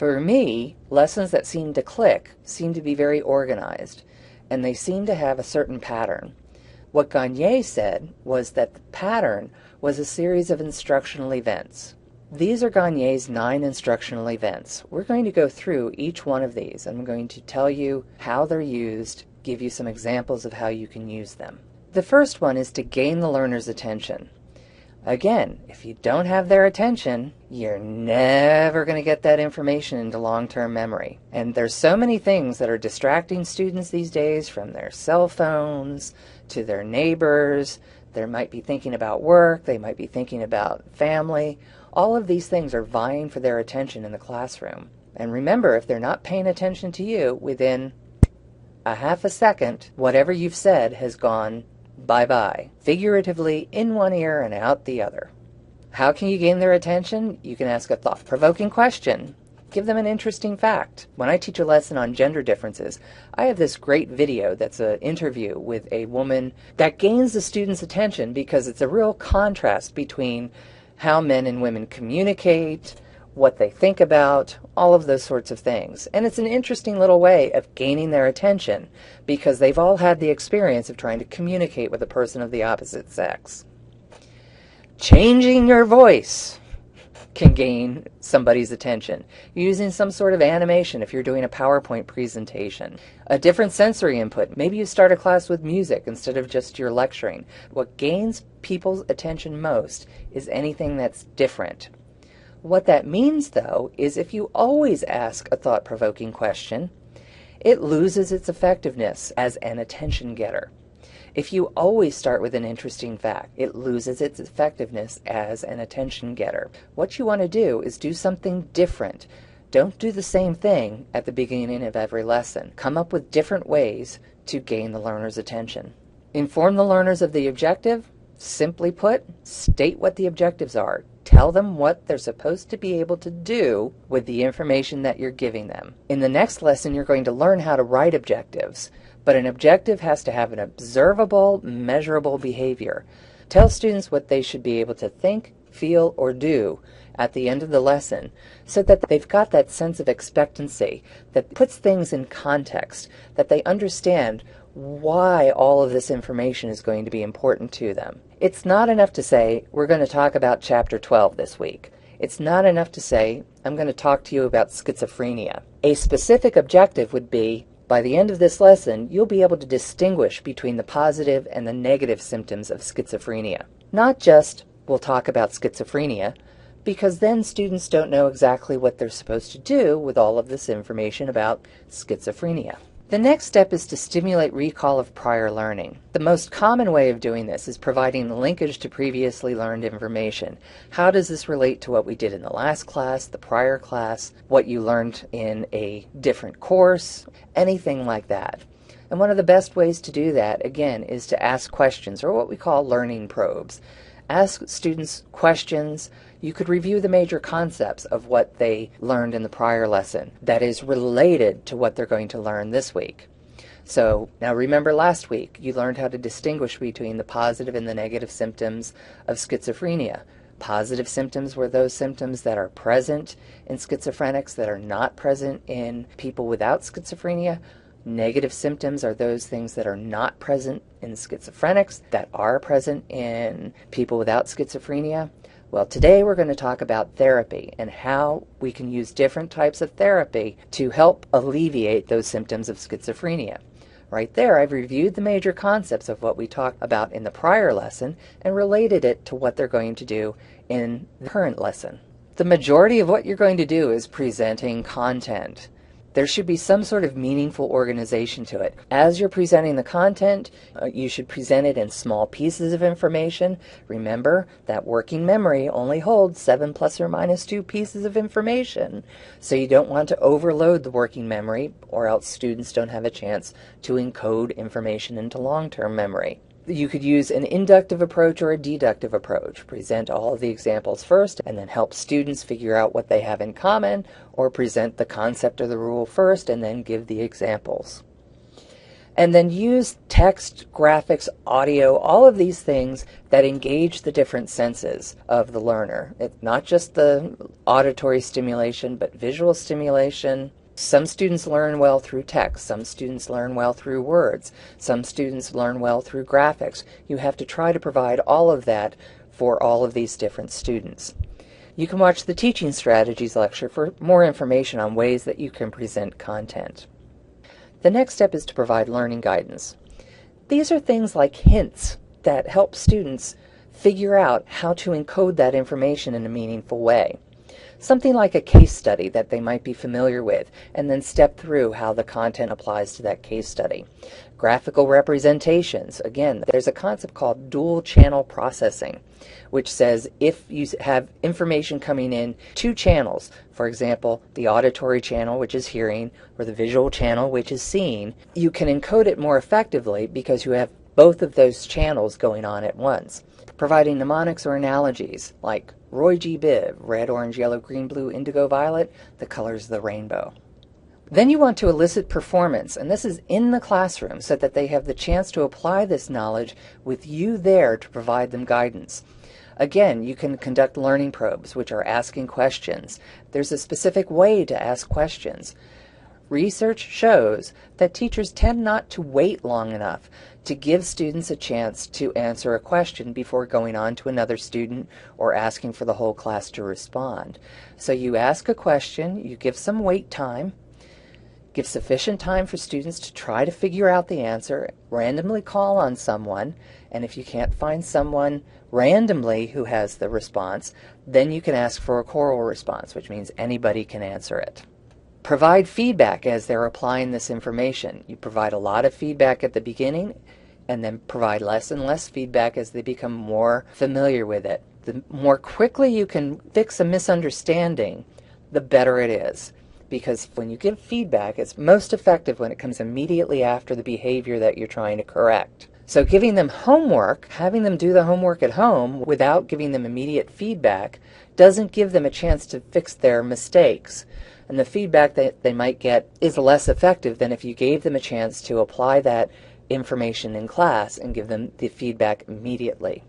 For me, lessons that seem to click seem to be very organized, and they seem to have a certain pattern. What Gagne said was that the pattern was a series of instructional events. These are Gagne's 9 instructional events. We're going to go through each one of these. I'm going to tell you how they're used, give you some examples of how you can use them. The first one is to gain the learner's attention. Again, if you don't have their attention, you're never going to get that information into long-term memory. And there's so many things that are distracting students these days, from their cell phones to their neighbors. They might be thinking about work, they might be thinking about family. All of these things are vying for their attention in the classroom. And remember, if they're not paying attention to you, within a half a second, whatever you've said has gone bye-bye, figuratively in one ear and out the other. How can you gain their attention? You can ask a thought-provoking question. Give them an interesting fact. When I teach a lesson on gender differences, I have this great video that's an interview with a woman that gains the student's attention because it's a real contrast between how men and women communicate, what they think about, all of those sorts of things. And it's an interesting little way of gaining their attention because they've all had the experience of trying to communicate with a person of the opposite sex. Changing your voice can gain somebody's attention. Using some sort of animation if you're doing a PowerPoint presentation. A different sensory input. Maybe you start a class with music instead of just your lecturing. What gains people's attention most is anything that's different. What that means, though, is if you always ask a thought-provoking question, it loses its effectiveness as an attention getter. If you always start with an interesting fact, it loses its effectiveness as an attention getter. What you want to do is do something different. Don't do the same thing at the beginning of every lesson. Come up with different ways to gain the learner's attention. Inform the learners of the objective. Simply put, state what the objectives are. Tell them what they're supposed to be able to do with the information that you're giving them. In the next lesson, you're going to learn how to write objectives, but an objective has to have an observable, measurable behavior. Tell students what they should be able to think, feel, or do at the end of the lesson so that they've got that sense of expectancy that puts things in context, that they understand why all of this information is going to be important to them. It's not enough to say, we're going to talk about chapter 12 this week. It's not enough to say, I'm going to talk to you about schizophrenia. A specific objective would be, by the end of this lesson, you'll be able to distinguish between the positive and the negative symptoms of schizophrenia. Not just, we'll talk about schizophrenia, because then students don't know exactly what they're supposed to do with all of this information about schizophrenia. The next step is to stimulate recall of prior learning. The most common way of doing this is providing the linkage to previously learned information. How does this relate to what we did in the last class, the prior class, what you learned in a different course, anything like that. And one of the best ways to do that, again, is to ask questions, or what we call learning probes. Ask students questions. You could review the major concepts of what they learned in the prior lesson that is related to what they're going to learn this week. So now remember, last week you learned how to distinguish between the positive and the negative symptoms of schizophrenia. Positive symptoms were those symptoms that are present in schizophrenics that are not present in people without schizophrenia. Negative symptoms are those things that are not present in schizophrenics that are present in people without schizophrenia. Well, today we're going to talk about therapy and how we can use different types of therapy to help alleviate those symptoms of schizophrenia. Right there, I've reviewed the major concepts of what we talked about in the prior lesson and related it to what they're going to do in the current lesson. The majority of what you're going to do is presenting content. There should be some sort of meaningful organization to it. As you're presenting the content, you should present it in small pieces of information. Remember that working memory only holds 7 plus or minus 2 pieces of information. So you don't want to overload the working memory, or else students don't have a chance to encode information into long-term memory. You could use an inductive approach or a deductive approach. Present all of the examples first and then help students figure out what they have in common, or present the concept or the rule first and then give the examples. And then use text, graphics, audio, all of these things that engage the different senses of the learner. It's not just the auditory stimulation, but visual stimulation. Some students learn well through text. Some students learn well through words. Some students learn well through graphics. You have to try to provide all of that for all of these different students. You can watch the Teaching Strategies lecture for more information on ways that you can present content. The next step is to provide learning guidance. These are things like hints that help students figure out how to encode that information in a meaningful way. Something like a case study that they might be familiar with, and then step through how the content applies to that case study. Graphical representations. Again, there's a concept called dual channel processing, which says if you have information coming in two channels, for example, the auditory channel, which is hearing, or the visual channel, which is seeing, you can encode it more effectively because you have both of those channels going on at once. Providing mnemonics or analogies like Roy G. Biv, red, orange, yellow, green, blue, indigo, violet, the colors of the rainbow. Then you want to elicit performance, and this is in the classroom so that they have the chance to apply this knowledge with you there to provide them guidance. Again, you can conduct learning probes, which are asking questions. There's a specific way to ask questions. Research shows that teachers tend not to wait long enough to give students a chance to answer a question before going on to another student or asking for the whole class to respond. So you ask a question, you give some wait time, give sufficient time for students to try to figure out the answer, randomly call on someone, and if you can't find someone randomly who has the response, then you can ask for a choral response, which means anybody can answer it. Provide feedback as they're applying this information. You provide a lot of feedback at the beginning and then provide less and less feedback as they become more familiar with it. The more quickly you can fix a misunderstanding, the better it is. Because when you give feedback, it's most effective when it comes immediately after the behavior that you're trying to correct. So giving them homework, having them do the homework at home without giving them immediate feedback, doesn't give them a chance to fix their mistakes. And the feedback that they might get is less effective than if you gave them a chance to apply that information in class and give them the feedback immediately.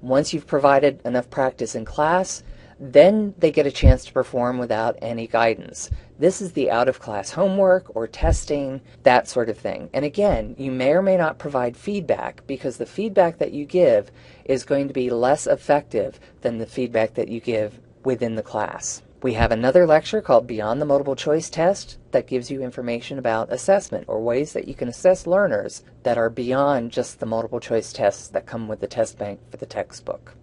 Once you've provided enough practice in class, then they get a chance to perform without any guidance. This is the out-of-class homework or testing, that sort of thing. And again, you may or may not provide feedback because the feedback that you give is going to be less effective than the feedback that you give within the class. We have another lecture called Beyond the Multiple Choice Test that gives you information about assessment or ways that you can assess learners that are beyond just the multiple choice tests that come with the test bank for the textbook.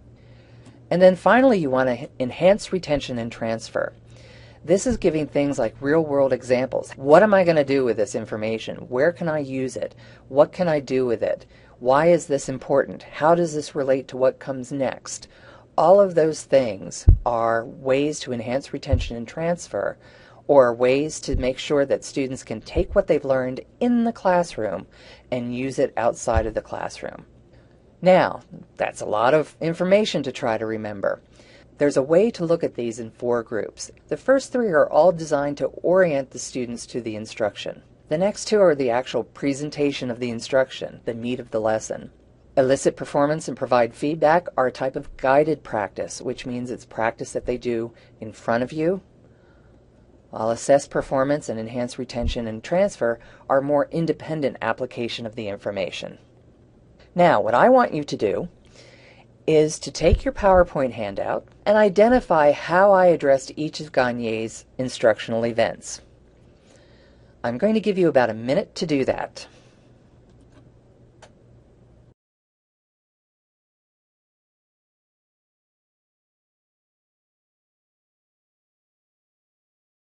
And then finally, you want to enhance retention and transfer. This is giving things like real-world examples. What am I going to do with this information? Where can I use it? What can I do with it? Why is this important? How does this relate to what comes next? All of those things are ways to enhance retention and transfer, or ways to make sure that students can take what they've learned in the classroom and use it outside of the classroom. Now, that's a lot of information to try to remember. There's a way to look at these in 4 groups. The first 3 are all designed to orient the students to the instruction. The next 2 are the actual presentation of the instruction, the meat of the lesson. Elicit performance and provide feedback are a type of guided practice, which means it's practice that they do in front of you. While assess performance and enhance retention and transfer are more independent application of the information. Now, what I want you to do is to take your PowerPoint handout and identify how I addressed each of Gagne's instructional events. I'm going to give you about a minute to do that.